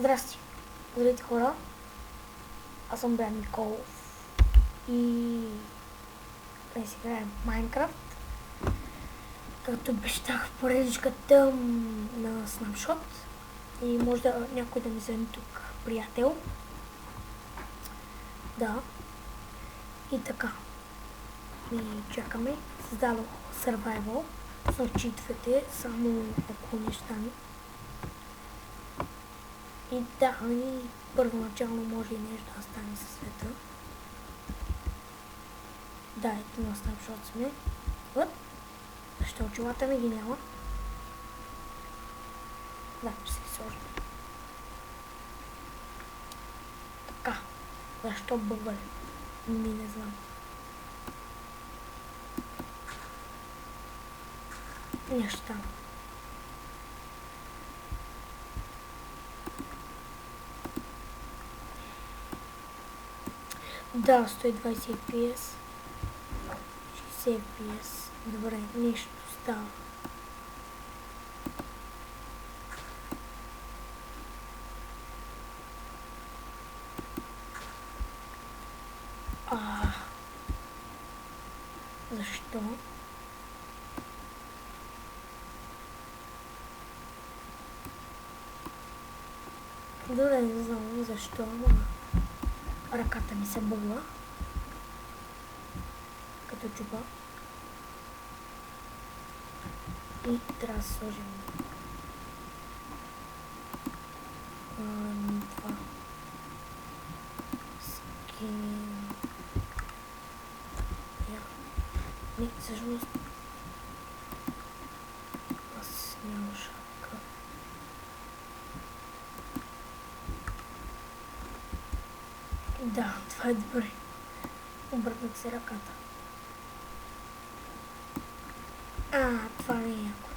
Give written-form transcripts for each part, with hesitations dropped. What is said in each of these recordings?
Здрасти! Здравейте, хора! Аз съм Бян Николов и днес играем Майнкрафт. Както обещах в поредичката на Snapshot и може да някой да ми вземе тук приятел. Да. И така. И чакаме. Създадох Survival. Зачитвате само ако не стане. И да, и първоначално може и нещо да стане със света. Да, ето на Snapshot сме. Вот. Защо очилата ми ги няма? Да, ще си сложим. Така. Защо бъбъл? Не знам. Неща. Да, 120 FPS. 60 FPS. Добре, нещо става. Защо? Добре, не знам защо, ръката ми се бъгла. Като чупа. И трябва да сложим това. Скин. Не, всъщност аз нямам шапка. Да, това е добре. Обърнах се ръката. Това не е яко.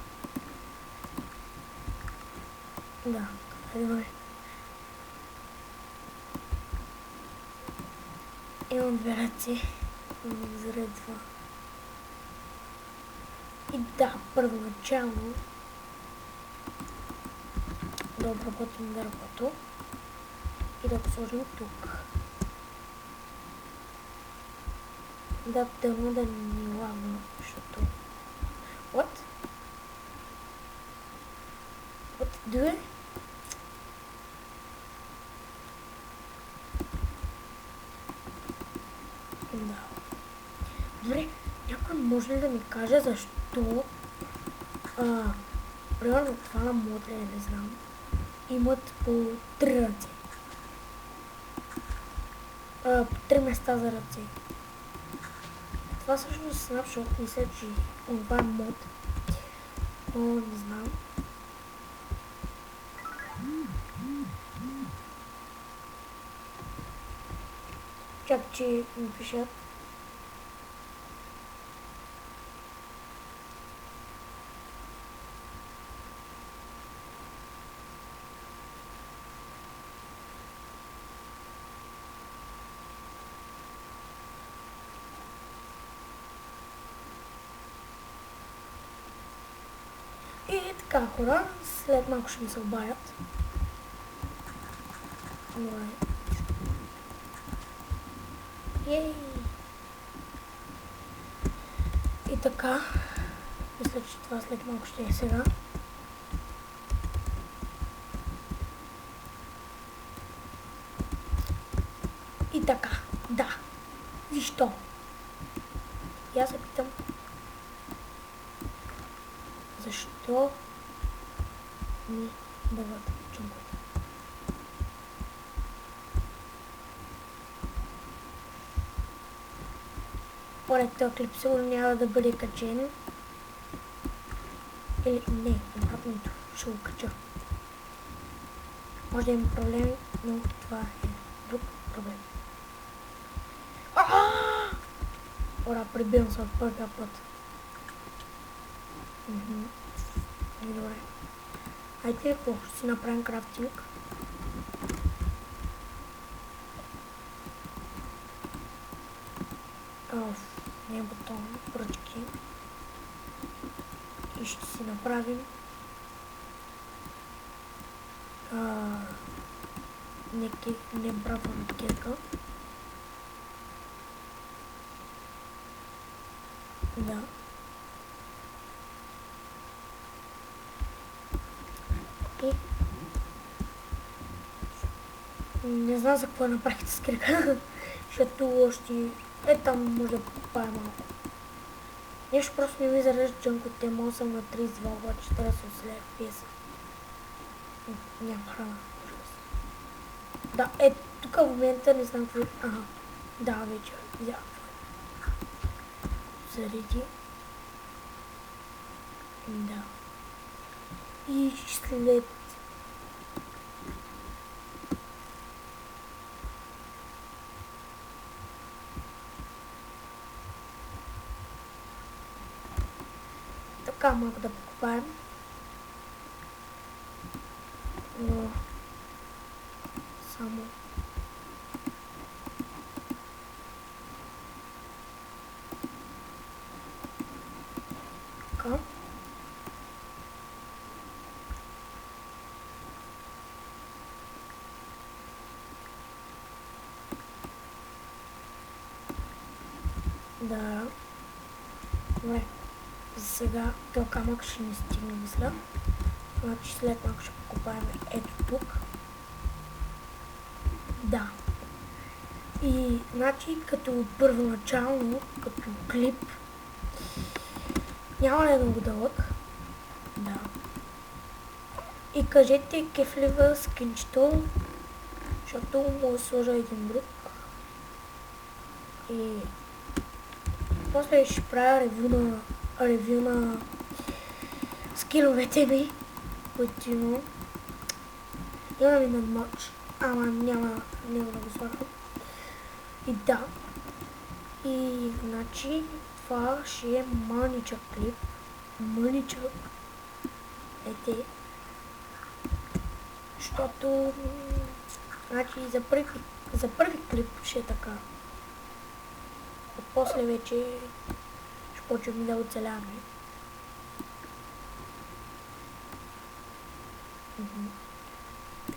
Да, това е добре. Имам две ръце. Заради това. И да, първоначално да обработим дървото и да го сложим тук. Да, дърво да ни лагва, защото... What? What to do it? Да. Добре, някой може ли да ми каже защо примерно това на модли, не знам, имат по 3 ръце. По 3 места за ръце. Това всъщност Snapshot мисля, че това е мод. Но не знам. Чак, че ми пишат. И така, хора, след малко ще ми се обадят. Добре. Ей! И така, мисля, че това след малко ще е сега. И така, да. Защо? И аз се питам. Защо ми бъдат чунгата? Поред този клип сигурно няма да бъде качен. Или не, обратното, ще го кача. Може да има проблеми, но това е друг проблем. Ора, прибирам се от първия път. Добре. Айде, какво? Ще си направим крафтинг. Не е бутон, пръчки. И ще си направим не бравам кирка. Да. И не знам за какво направихте с кирка, защото още там може да покупая малко. Нещо просто не ми зарежда джанкоте, мога съм на 32, обаче трябва да се ослея пиеса. Няма храна. Да, тук в момента не знам какво. Ага, да, вече видях. Зареди. Да. И след така малко да покупаем. Но само така. Да. Добре. За сега този камък ще не стигне, мисля. Значи след малко ще покупаем ето тук. Да. И значи като първоначално, като клип, няма ли много дълъг? Да. И кажете кефлива скинчето, защото му да сложа един друг. И после ще правя ревю на скиновете ми, които имам. Имам и на матч, ама няма да го слагам. И да. И значи това ще е мъничък клип. Мъничък. Ете. Защото значи за първи клип ще е така. А после вече ще почваме да оцеляваме.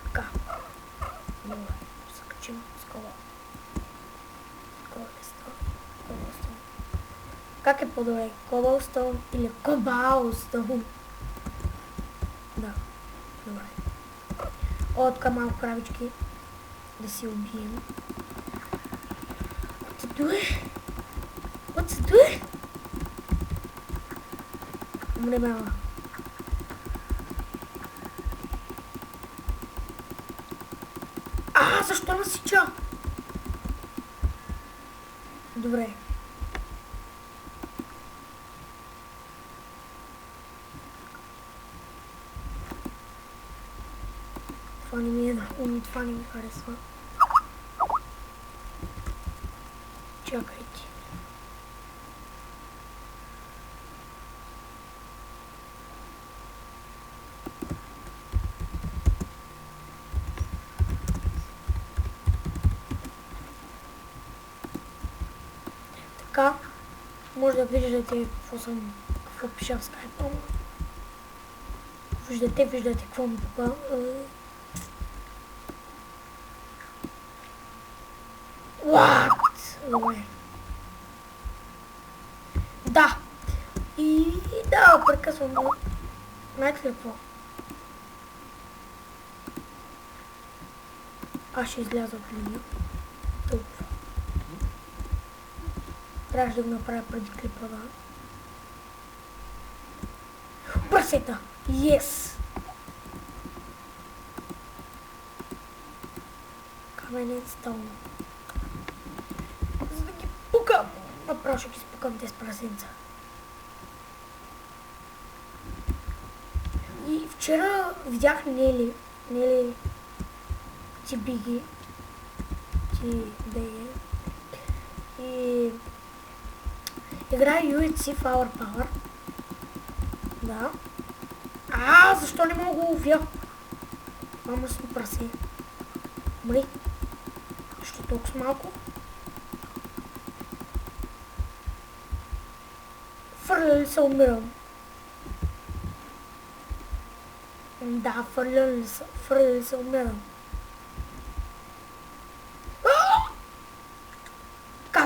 Така. Добре. Закачим скола. Cobblestone. Как е по-добре? Cobblestone или Cobblestone? Да. Добре. Така малко кравички да си убием. What to do? Умре мала. Защо насича? Добре. Това не ми е на ум, това не ми харесва. Чакайте. Така, може да виждате какво пиша в скайпа. Виждате какво ми попа. What? Добре. Да. И да, прекъсвам го. Знаете ли какво? Аз ще изляза от линия. Толкова. Трябваше да го направя преди клипа, да. Прасета! Yes! Каменен стол. За да ги пукам! Направо ще ги спукам тези прасенца. И вчера видях Нели Тибиги. И играе UFC Flower Power. Да. Защо не мога да го ловя? Мама си праси. Мри. Защо толкова малко? Фърля ли се, умирам? Да, фърля ли се, умирам.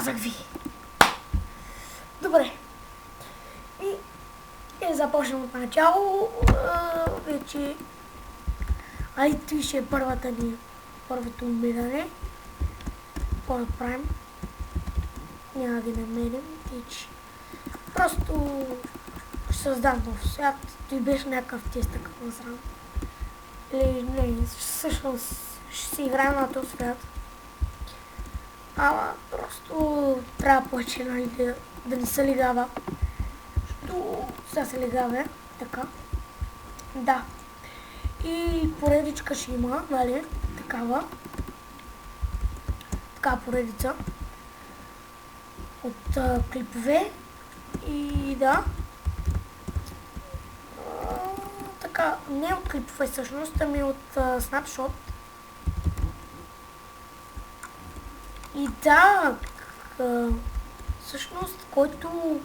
Казах ви. Добре. И започнем от начало. Вече... Ай, ти ще е първото умиране. Какво да правим? Няма да намерим. Тичи. Просто ще създам нов свят. Той беше някакъв тест, такъв насрам. Или не, всъщност ще си играем на този свят. Ама просто трябва повече, нали, да не се лигава. Защото сега се лигава, така. Да. И поредичка ще има, нали, такава. Така поредица от клипове. И да. Така, не от клипове всъщност, ами от снапшот. И да, всъщност, който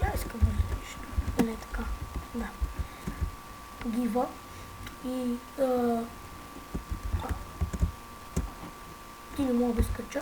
я искам да нещо, или така, да, гива и ти не мога да скача.